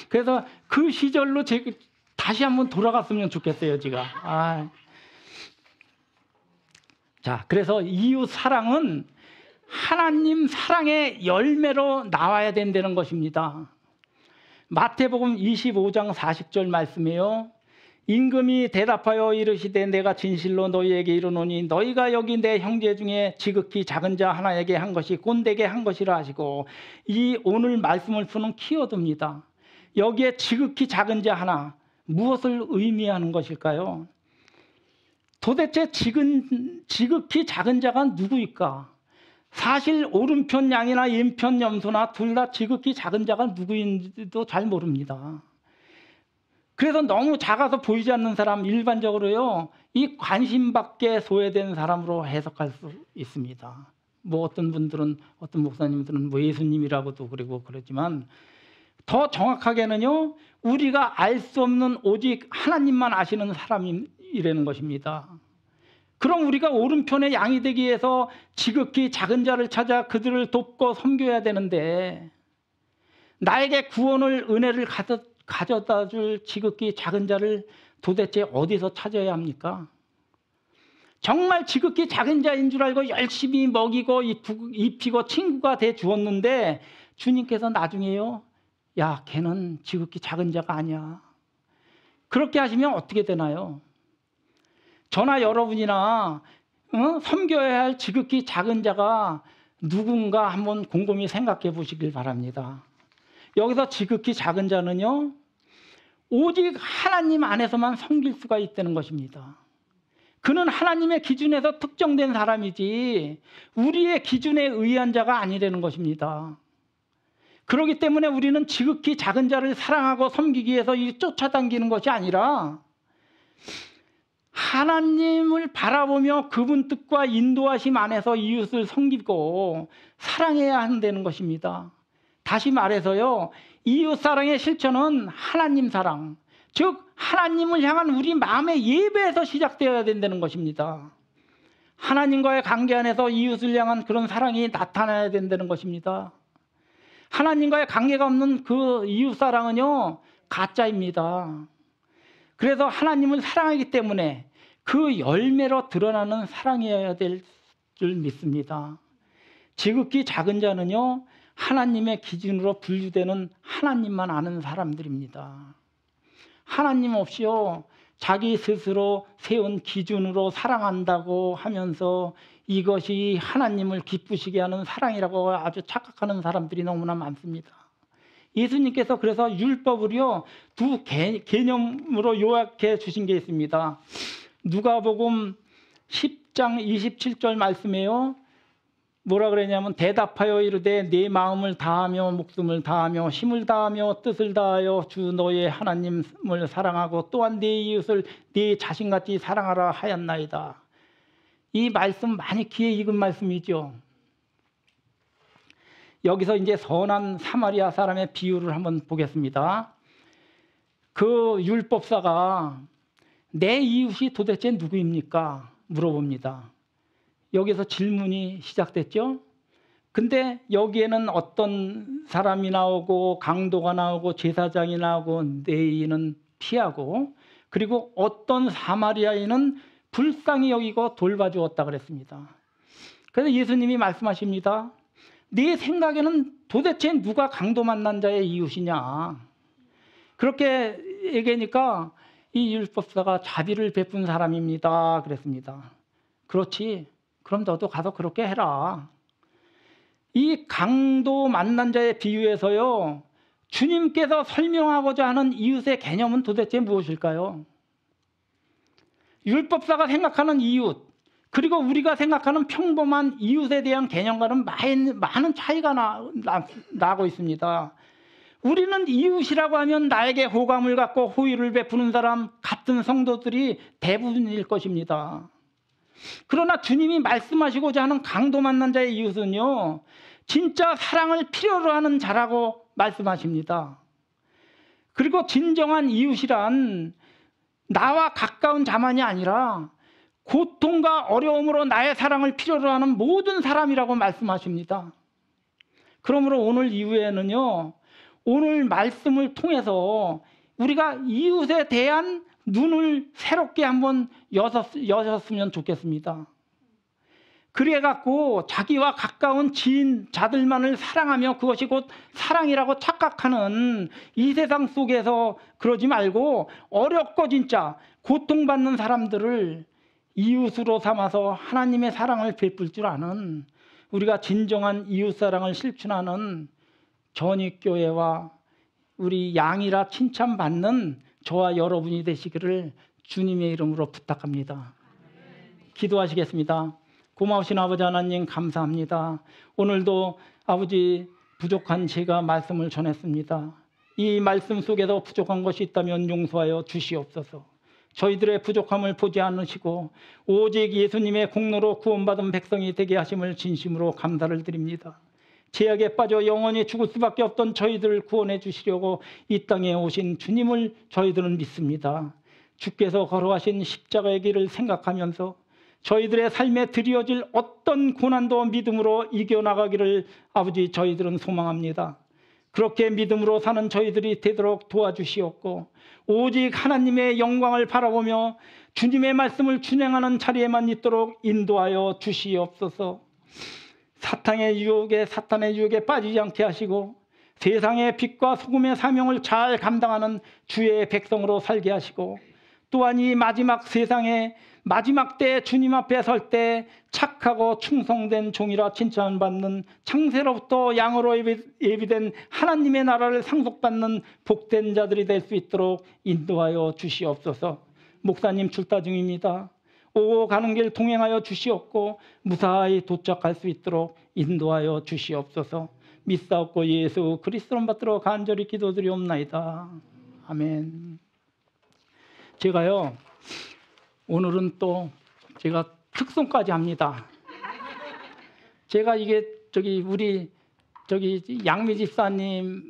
그래서 그 시절로 제가 다시 한번 돌아갔으면 좋겠어요. 제가. 자 그래서 이웃 사랑은 하나님 사랑의 열매로 나와야 된다는 것입니다. 마태복음 25장 40절 말씀이에요. 임금이 대답하여 이르시되 내가 진실로 너희에게 이르노니 너희가 여기 내 형제 중에 지극히 작은 자 하나에게 한 것이 꼰대에게 한 것이라 하시고 이 오늘 말씀을 푸는 키워드입니다. 여기에 지극히 작은 자 하나 무엇을 의미하는 것일까요? 도대체 지극히 작은 자가 누구일까? 사실 오른편 양이나 왼편 염소나 둘 다 지극히 작은 자가 누구인지도 잘 모릅니다. 그래서 너무 작아서 보이지 않는 사람 일반적으로요 이 관심 밖에 소외된 사람으로 해석할 수 있습니다. 어떤 분들은 어떤 목사님들은 예수님이라고도 그러고 그러지만 더 정확하게는요 우리가 알 수 없는 오직 하나님만 아시는 사람이라는 것입니다. 그럼 우리가 오른편의 양이 되기 위해서 지극히 작은 자를 찾아 그들을 돕고 섬겨야 되는데 나에게 구원을 은혜를 가져다 줄 지극히 작은 자를 도대체 어디서 찾아야 합니까? 정말 지극히 작은 자인 줄 알고 열심히 먹이고 입히고 친구가 돼 주었는데 주님께서 나중에요 야 걔는 지극히 작은 자가 아니야. 그렇게 하시면 어떻게 되나요? 저나 여러분이나 섬겨야 할 지극히 작은 자가 누군가 한번 곰곰이 생각해 보시길 바랍니다. 여기서 지극히 작은 자는요 오직 하나님 안에서만 섬길 수가 있다는 것입니다. 그는 하나님의 기준에서 특정된 사람이지 우리의 기준에 의한 자가 아니라는 것입니다. 그렇기 때문에 우리는 지극히 작은 자를 사랑하고 섬기기 위해서 쫓아당기는 것이 아니라 하나님을 바라보며 그분 뜻과 인도하심 안에서 이웃을 섬기고 사랑해야 한다는 것입니다. 다시 말해서요 이웃 사랑의 실천은 하나님 사랑, 즉 하나님을 향한 우리 마음의 예배에서 시작되어야 된다는 것입니다. 하나님과의 관계 안에서 이웃을 향한 그런 사랑이 나타나야 된다는 것입니다. 하나님과의 관계가 없는 그 이웃 사랑은요 가짜입니다. 그래서 하나님을 사랑하기 때문에 그 열매로 드러나는 사랑이어야 될 줄 믿습니다. 지극히 작은 자는요 하나님의 기준으로 분류되는 하나님만 아는 사람들입니다. 하나님 없이요 자기 스스로 세운 기준으로 사랑한다고 하면서 이것이 하나님을 기쁘시게 하는 사랑이라고 아주 착각하는 사람들이 너무나 많습니다. 예수님께서 그래서 율법을요 두 개념으로 요약해 주신 게 있습니다. 누가복음 10장 27절 말씀에요. 뭐라 그랬냐면 대답하여 이르되 내 마음을 다하며 목숨을 다하며 힘을 다하며 뜻을 다하여 주 너의 하나님을 사랑하고 또한 네 이웃을 네 자신같이 사랑하라 하였나이다. 이 말씀 많이 귀에 익은 말씀이죠. 여기서 이제 선한 사마리아 사람의 비유를 한번 보겠습니다. 그 율법사가 내 이웃이 도대체 누구입니까? 물어봅니다. 여기서 질문이 시작됐죠. 근데 여기에는 어떤 사람이 나오고 강도가 나오고 제사장이 나오고 레위인은 피하고 그리고 어떤 사마리아인은 불쌍히 여기고 돌봐주었다 그랬습니다. 그래서 예수님이 말씀하십니다. 네 생각에는 도대체 누가 강도 만난 자의 이웃이냐. 그렇게 얘기하니까 이 율법사가 자비를 베푼 사람입니다 그랬습니다. 그렇지. 그럼 너도 가서 그렇게 해라. 이 강도 만난 자의 비유에서요 주님께서 설명하고자 하는 이웃의 개념은 도대체 무엇일까요? 율법사가 생각하는 이웃 그리고 우리가 생각하는 평범한 이웃에 대한 개념과는 많은 차이가 나고 있습니다. 우리는 이웃이라고 하면 나에게 호감을 갖고 호의를 베푸는 사람 같은 성도들이 대부분일 것입니다. 그러나 주님이 말씀하시고자 하는 강도 만난 자의 이웃은요 진짜 사랑을 필요로 하는 자라고 말씀하십니다. 그리고 진정한 이웃이란 나와 가까운 자만이 아니라 고통과 어려움으로 나의 사랑을 필요로 하는 모든 사람이라고 말씀하십니다. 그러므로 오늘 이후에는요 오늘 말씀을 통해서 우리가 이웃에 대한 눈을 새롭게 한번 여셨으면 좋겠습니다. 그래갖고 자기와 가까운 지인 자들만을 사랑하며 그것이 곧 사랑이라고 착각하는 이 세상 속에서 그러지 말고 어렵고 진짜 고통받는 사람들을 이웃으로 삼아서 하나님의 사랑을 베풀 줄 아는 우리가 진정한 이웃사랑을 실천하는 전익교회와 우리 양이라 칭찬받는 저와 여러분이 되시기를 주님의 이름으로 부탁합니다. 기도하시겠습니다. 고마우신 아버지 하나님 감사합니다. 오늘도 아버지 부족한 제가 말씀을 전했습니다. 이 말씀 속에서 부족한 것이 있다면 용서하여 주시옵소서. 저희들의 부족함을 보지 않으시고 오직 예수님의 공로로 구원받은 백성이 되게 하심을 진심으로 감사를 드립니다. 죄악에 빠져 영원히 죽을 수밖에 없던 저희들을 구원해 주시려고 이 땅에 오신 주님을 저희들은 믿습니다. 주께서 걸어가신 십자가의 길을 생각하면서 저희들의 삶에 드려질 어떤 고난도 믿음으로 이겨나가기를 아버지 저희들은 소망합니다. 그렇게 믿음으로 사는 저희들이 되도록 도와주시옵고 오직 하나님의 영광을 바라보며 주님의 말씀을 준행하는 자리에만 있도록 인도하여 주시옵소서. 사탄의 유혹에 빠지지 않게 하시고 세상의 빛과 소금의 사명을 잘 감당하는 주의 백성으로 살게 하시고 또한 이 마지막 세상에 마지막 때 주님 앞에 설 때 착하고 충성된 종이라 칭찬받는 창세로부터 양으로 예비된 하나님의 나라를 상속받는 복된 자들이 될 수 있도록 인도하여 주시옵소서. 목사님 출타 중입니다. 오고 가는 길 동행하여 주시옵고 무사히 도착할 수 있도록 인도하여 주시옵소서. 믿사옵고 예수 그리스도를 받들어 간절히 기도드리옵나이다. 아멘. 제가요 오늘은 또 제가 특송까지 합니다. 제가 이게 우리 양미 집사님에게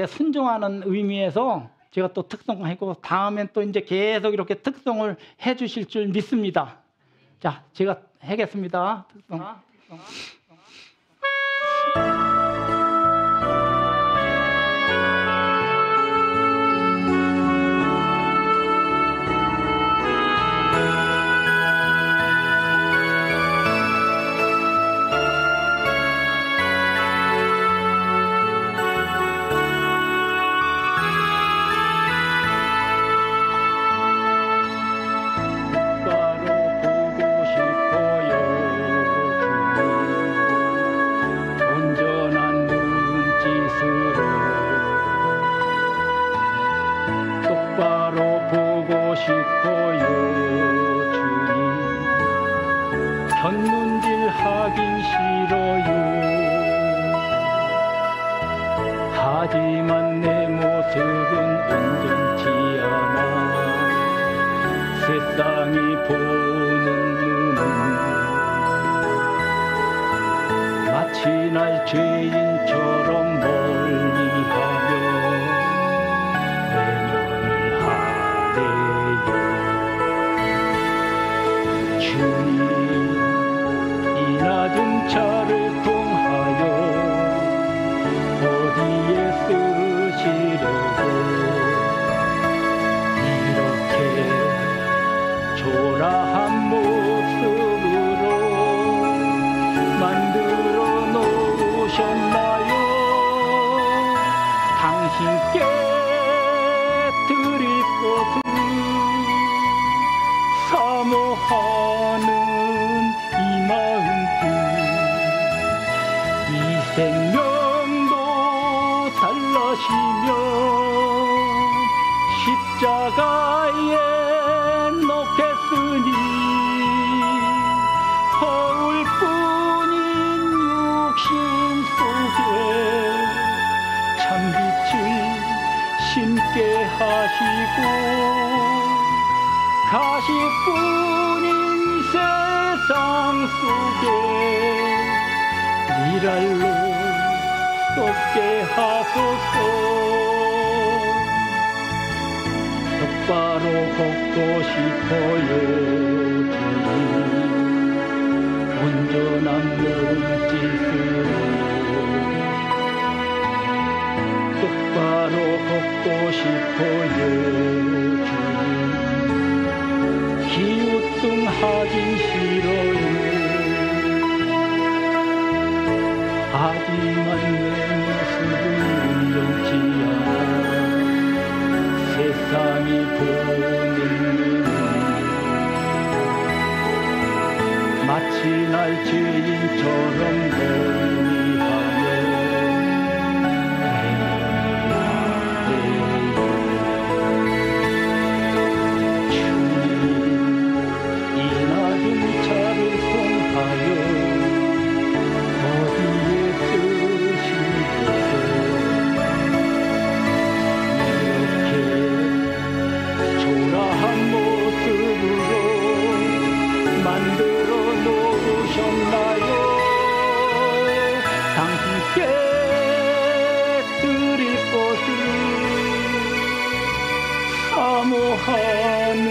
순종하는 의미에서 제가 또 특송하고 다음엔 또 이제 계속 이렇게 특송을 해주실 줄 믿습니다. 자, 제가 하겠습니다. 특송. 온전한 보는 눈은 마치 날 죄인처럼 멀리하며 외면을 하네요. 주님 이 낮은 차를 통하여 어디에 쓰시려고 이렇게 초라한 모습으로 만들어 놓으셨나요? 당신께 드릴 것은 사모하는 이 마음뿐. 이 생명도 살라시며 십자가에 놓겠으니 허울뿐인 육신 속에 참빛을 심게 하시고 가시뿐인 세상 속에 미랄로 쏟게 하소서. 똑바로 걷고 싶어요. 주님 온전한 몸짓으로 똑바로 걷고 싶어요. 주님 기우뚱하긴 싫어요. 하지만 내 모습은 온전치 않아 세상이 보는 눈은 마치 날 죄인처럼 멀리하며 주님 이 낮은 차를 통하여 어디에 쓰시려고 이렇게 초라한 모습으로 만들어 놓으셨나요? 당신께 드릴 것을 사모하는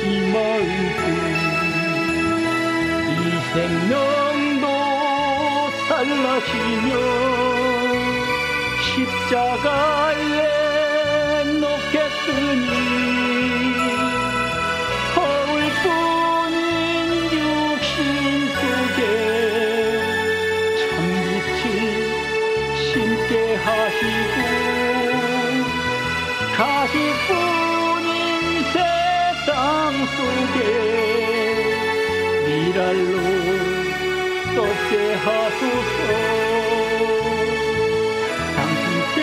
이 마음뿐. 이 생명도 살라시며 십자가에 놓겠으니 허울뿐인 육신 속에 참빛을 심게 하시고 가시뿐인 세상 속에 미랄로 쏟게 하소서. 당신께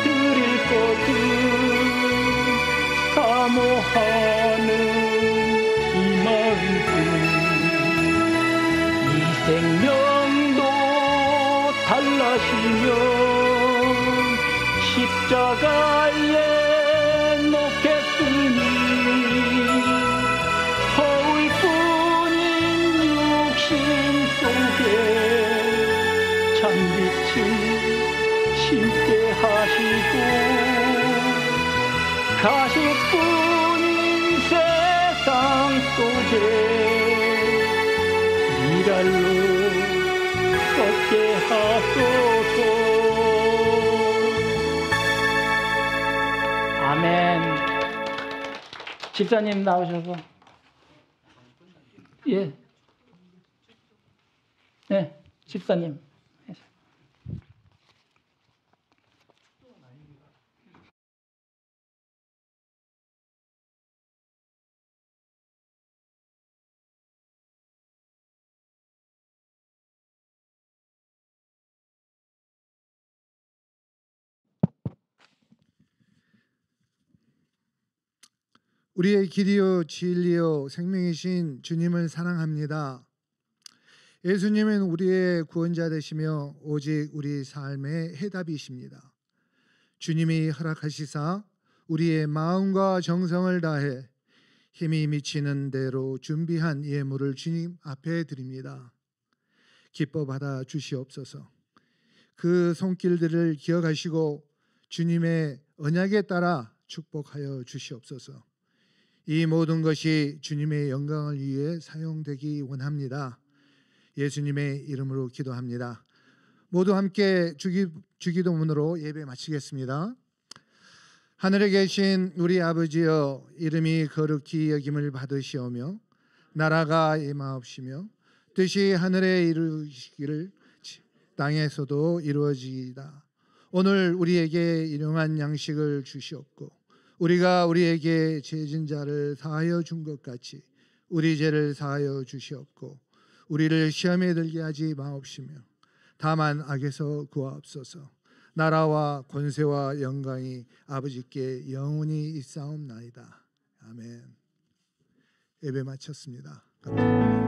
드릴 것은 사모하는 이 마음뿐. 이 생명도 달라시며 십자가에 놓겠으니 허울뿐인 육신 속에 참빛을 심게 하시고 가시뿐인 세상 속에 미랄로 쏟게 하소서. 아멘. 집사님 나오셔서. 예. 네, 집사님. 우리의 길이요 진리요 생명이신 주님을 사랑합니다. 예수님은 우리의 구원자 되시며 오직 우리 삶의 해답이십니다. 주님이 허락하시사 우리의 마음과 정성을 다해 힘이 미치는 대로 준비한 예물을 주님 앞에 드립니다. 기뻐 받아 주시옵소서. 그 손길들을 기억하시고 주님의 언약에 따라 축복하여 주시옵소서. 이 모든 것이 주님의 영광을 위해 사용되기 원합니다. 예수님의 이름으로 기도합니다. 모두 함께 주기도문으로 예배 마치겠습니다. 하늘에 계신 우리 아버지여, 이름이 거룩히 여김을 받으시오며 나라가 임하옵시며 뜻이 하늘에 이루어지기를 땅에서도 이루어지이다. 오늘 우리에게 일용할 양식을 주시옵고 우리가 우리에게 죄진 자를 사하여 준 것 같이 우리 죄를 사하여 주시옵고 우리를 시험에 들게 하지 마옵시며 다만 악에서 구하옵소서. 나라와 권세와 영광이 아버지께 영원히 있사옵나이다. 아멘. 예배 마쳤습니다. 감사합니다.